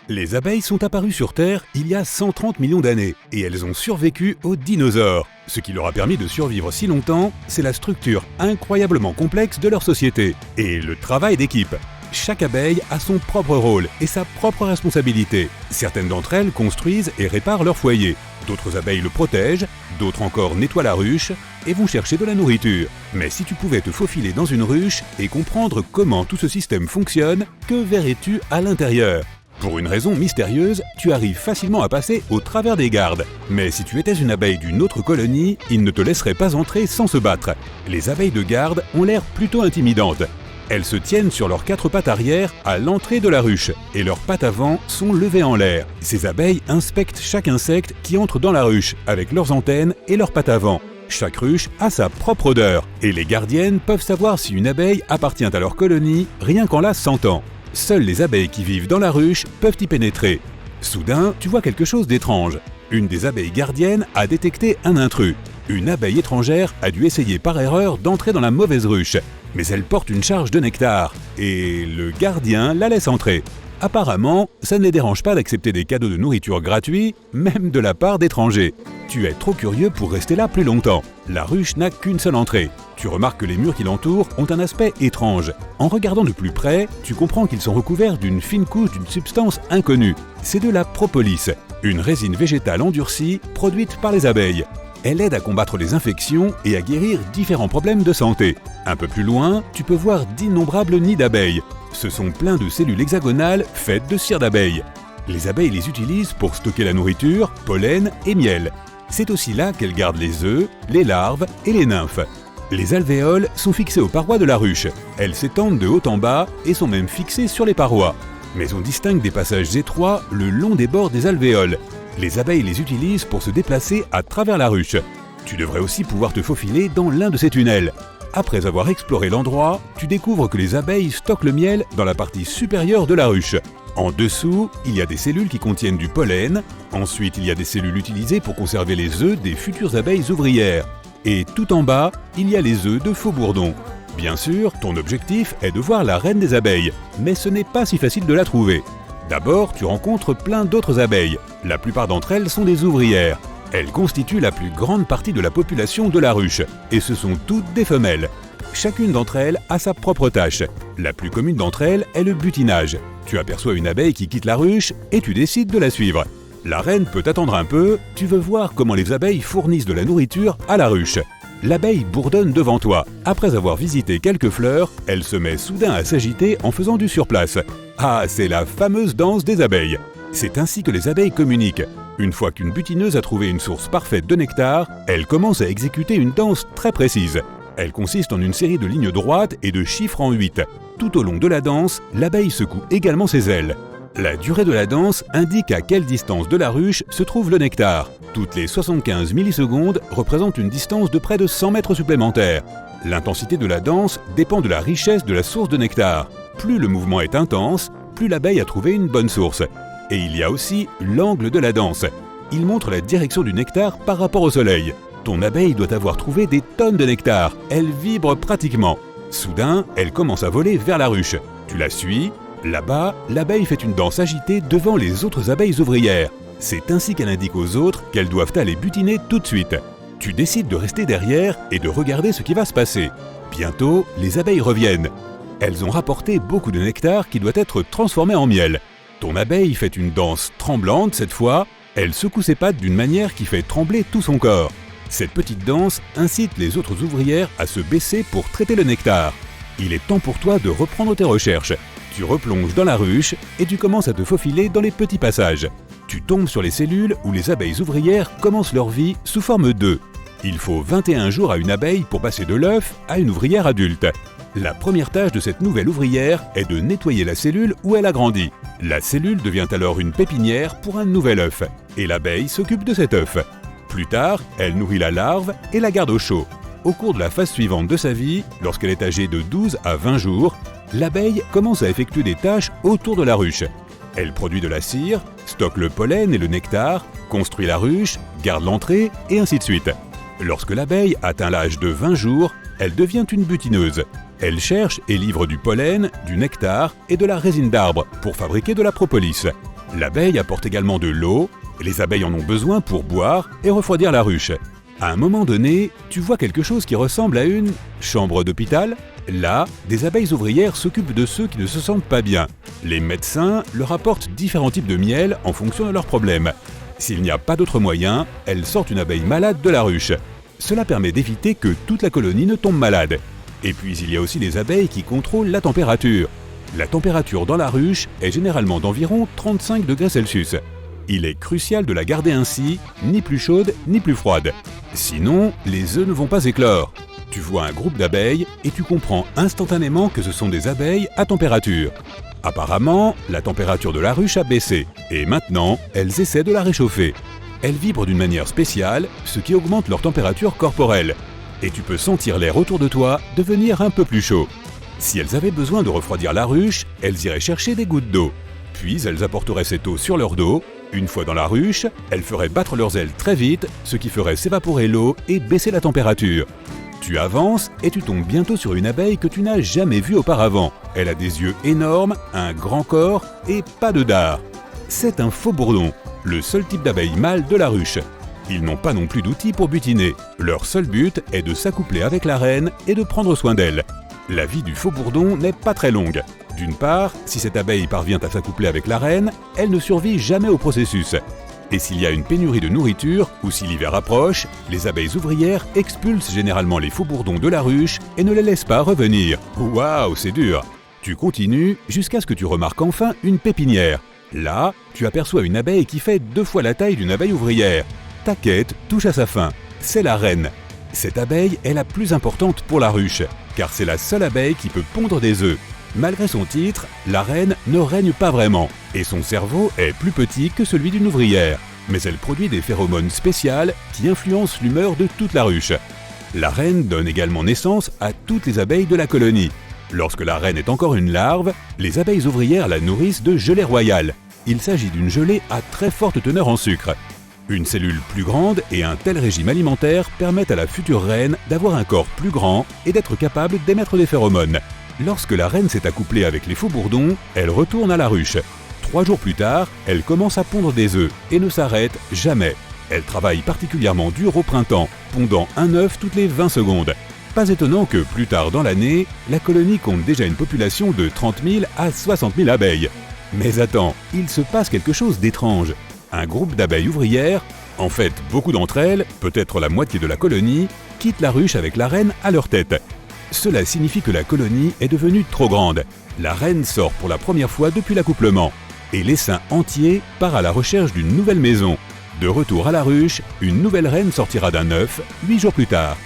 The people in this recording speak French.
Les abeilles sont apparues sur Terre il y a 130 millions d'années et elles ont survécu aux dinosaures. Ce qui leur a permis de survivre si longtemps, c'est la structure incroyablement complexe de leur société et le travail d'équipe. Chaque abeille a son propre rôle et sa propre responsabilité. Certaines d'entre elles construisent et réparent leur foyer. D'autres abeilles le protègent, d'autres encore nettoient la ruche et vont chercher de la nourriture. Mais si tu pouvais te faufiler dans une ruche et comprendre comment tout ce système fonctionne, que verrais-tu à l'intérieur ? Pour une raison mystérieuse, tu arrives facilement à passer au travers des gardes. Mais si tu étais une abeille d'une autre colonie, ils ne te laisseraient pas entrer sans se battre. Les abeilles de garde ont l'air plutôt intimidantes. Elles se tiennent sur leurs 4 pattes arrière à l'entrée de la ruche et leurs pattes avant sont levées en l'air. Ces abeilles inspectent chaque insecte qui entre dans la ruche avec leurs antennes et leurs pattes avant. Chaque ruche a sa propre odeur et les gardiennes peuvent savoir si une abeille appartient à leur colonie rien qu'en la sentant. Seules les abeilles qui vivent dans la ruche peuvent y pénétrer. Soudain, tu vois quelque chose d'étrange. Une des abeilles gardiennes a détecté un intrus. Une abeille étrangère a dû essayer par erreur d'entrer dans la mauvaise ruche. Mais elle porte une charge de nectar et le gardien la laisse entrer. Apparemment, ça ne les dérange pas d'accepter des cadeaux de nourriture gratuits, même de la part d'étrangers. Tu es trop curieux pour rester là plus longtemps. La ruche n'a qu'une seule entrée. Tu remarques que les murs qui l'entourent ont un aspect étrange. En regardant de plus près, tu comprends qu'ils sont recouverts d'une fine couche d'une substance inconnue. C'est de la propolis, une résine végétale endurcie produite par les abeilles. Elle aide à combattre les infections et à guérir différents problèmes de santé. Un peu plus loin, tu peux voir d'innombrables nids d'abeilles. Ce sont pleins de cellules hexagonales faites de cire d'abeille. Les abeilles les utilisent pour stocker la nourriture, pollen et miel. C'est aussi là qu'elles gardent les œufs, les larves et les nymphes. Les alvéoles sont fixées aux parois de la ruche. Elles s'étendent de haut en bas et sont même fixées sur les parois. Mais on distingue des passages étroits le long des bords des alvéoles. Les abeilles les utilisent pour se déplacer à travers la ruche. Tu devrais aussi pouvoir te faufiler dans l'un de ces tunnels. Après avoir exploré l'endroit, tu découvres que les abeilles stockent le miel dans la partie supérieure de la ruche. En dessous, il y a des cellules qui contiennent du pollen. Ensuite, il y a des cellules utilisées pour conserver les œufs des futures abeilles ouvrières. Et tout en bas, il y a les œufs de faux bourdons. Bien sûr, ton objectif est de voir la reine des abeilles, mais ce n'est pas si facile de la trouver. D'abord, tu rencontres plein d'autres abeilles. La plupart d'entre elles sont des ouvrières. Elles constituent la plus grande partie de la population de la ruche, et ce sont toutes des femelles. Chacune d'entre elles a sa propre tâche. La plus commune d'entre elles est le butinage. Tu aperçois une abeille qui quitte la ruche et tu décides de la suivre. La reine peut attendre un peu, tu veux voir comment les abeilles fournissent de la nourriture à la ruche. L'abeille bourdonne devant toi. Après avoir visité quelques fleurs, elle se met soudain à s'agiter en faisant du surplace. Ah, c'est la fameuse danse des abeilles. C'est ainsi que les abeilles communiquent. Une fois qu'une butineuse a trouvé une source parfaite de nectar, elle commence à exécuter une danse très précise. Elle consiste en une série de lignes droites et de chiffres en 8. Tout au long de la danse, l'abeille secoue également ses ailes. La durée de la danse indique à quelle distance de la ruche se trouve le nectar. Toutes les 75 millisecondes représentent une distance de près de 100 mètres supplémentaires. L'intensité de la danse dépend de la richesse de la source de nectar. Plus le mouvement est intense, plus l'abeille a trouvé une bonne source. Et il y a aussi l'angle de la danse. Il montre la direction du nectar par rapport au soleil. Ton abeille doit avoir trouvé des tonnes de nectar. Elle vibre pratiquement. Soudain, elle commence à voler vers la ruche. Tu la suis. Là-bas, l'abeille fait une danse agitée devant les autres abeilles ouvrières. C'est ainsi qu'elle indique aux autres qu'elles doivent aller butiner tout de suite. Tu décides de rester derrière et de regarder ce qui va se passer. Bientôt, les abeilles reviennent. Elles ont rapporté beaucoup de nectar qui doit être transformé en miel. Ton abeille fait une danse tremblante cette fois. Elle secoue ses pattes d'une manière qui fait trembler tout son corps. Cette petite danse incite les autres ouvrières à se baisser pour traiter le nectar. Il est temps pour toi de reprendre tes recherches. Tu replonges dans la ruche et tu commences à te faufiler dans les petits passages. Tu tombes sur les cellules où les abeilles ouvrières commencent leur vie sous forme d'œufs. Il faut 21 jours à une abeille pour passer de l'œuf à une ouvrière adulte. La première tâche de cette nouvelle ouvrière est de nettoyer la cellule où elle a grandi. La cellule devient alors une pépinière pour un nouvel œuf, et l'abeille s'occupe de cet œuf. Plus tard, elle nourrit la larve et la garde au chaud. Au cours de la phase suivante de sa vie, lorsqu'elle est âgée de 12 à 20 jours, l'abeille commence à effectuer des tâches autour de la ruche. Elle produit de la cire, stocke le pollen et le nectar, construit la ruche, garde l'entrée et ainsi de suite. Lorsque l'abeille atteint l'âge de 20 jours, elle devient une butineuse. Elle cherche et livre du pollen, du nectar et de la résine d'arbre pour fabriquer de la propolis. L'abeille apporte également de l'eau, les abeilles en ont besoin pour boire et refroidir la ruche. À un moment donné, tu vois quelque chose qui ressemble à une chambre d'hôpital. Là, des abeilles ouvrières s'occupent de ceux qui ne se sentent pas bien. Les médecins leur apportent différents types de miel en fonction de leurs problèmes. S'il n'y a pas d'autre moyen, elles sortent une abeille malade de la ruche. Cela permet d'éviter que toute la colonie ne tombe malade. Et puis il y a aussi les abeilles qui contrôlent la température. La température dans la ruche est généralement d'environ 35 degrés Celsius. Il est crucial de la garder ainsi, ni plus chaude ni plus froide. Sinon, les œufs ne vont pas éclore. Tu vois un groupe d'abeilles et tu comprends instantanément que ce sont des abeilles à température. Apparemment, la température de la ruche a baissé et maintenant, elles essaient de la réchauffer. Elles vibrent d'une manière spéciale, ce qui augmente leur température corporelle. Et tu peux sentir l'air autour de toi devenir un peu plus chaud. Si elles avaient besoin de refroidir la ruche, elles iraient chercher des gouttes d'eau. Puis elles apporteraient cette eau sur leur dos. Une fois dans la ruche, elles feraient battre leurs ailes très vite, ce qui ferait s'évaporer l'eau et baisser la température. Tu avances et tu tombes bientôt sur une abeille que tu n'as jamais vue auparavant. Elle a des yeux énormes, un grand corps et pas de dard. C'est un faux-bourdon, le seul type d'abeille mâle de la ruche. Ils n'ont pas non plus d'outils pour butiner. Leur seul but est de s'accoupler avec la reine et de prendre soin d'elle. La vie du faux-bourdon n'est pas très longue. D'une part, si cette abeille parvient à s'accoupler avec la reine, elle ne survit jamais au processus. Et s'il y a une pénurie de nourriture, ou si l'hiver approche, les abeilles ouvrières expulsent généralement les faux-bourdons de la ruche et ne les laissent pas revenir. Waouh, c'est dur! Tu continues jusqu'à ce que tu remarques enfin une pépinière. Là, tu aperçois une abeille qui fait 2 fois la taille d'une abeille ouvrière. Ta quête touche à sa fin. C'est la reine. Cette abeille est la plus importante pour la ruche, car c'est la seule abeille qui peut pondre des œufs. Malgré son titre, la reine ne règne pas vraiment, et son cerveau est plus petit que celui d'une ouvrière. Mais elle produit des phéromones spéciales qui influencent l'humeur de toute la ruche. La reine donne également naissance à toutes les abeilles de la colonie. Lorsque la reine est encore une larve, les abeilles ouvrières la nourrissent de gelée royale. Il s'agit d'une gelée à très forte teneur en sucre. Une cellule plus grande et un tel régime alimentaire permettent à la future reine d'avoir un corps plus grand et d'être capable d'émettre des phéromones. Lorsque la reine s'est accouplée avec les faux-bourdons, elle retourne à la ruche. 3 jours plus tard, elle commence à pondre des œufs et ne s'arrête jamais. Elle travaille particulièrement dur au printemps, pondant un œuf toutes les 20 secondes. Pas étonnant que plus tard dans l'année, la colonie compte déjà une population de 30 000 à 60 000 abeilles. Mais attends, il se passe quelque chose d'étrange. Un groupe d'abeilles ouvrières, en fait beaucoup d'entre elles, peut-être la moitié de la colonie, quittent la ruche avec la reine à leur tête. Cela signifie que la colonie est devenue trop grande. La reine sort pour la première fois depuis l'accouplement. Et l'essaim entier part à la recherche d'une nouvelle maison. De retour à la ruche, une nouvelle reine sortira d'un œuf 8 jours plus tard.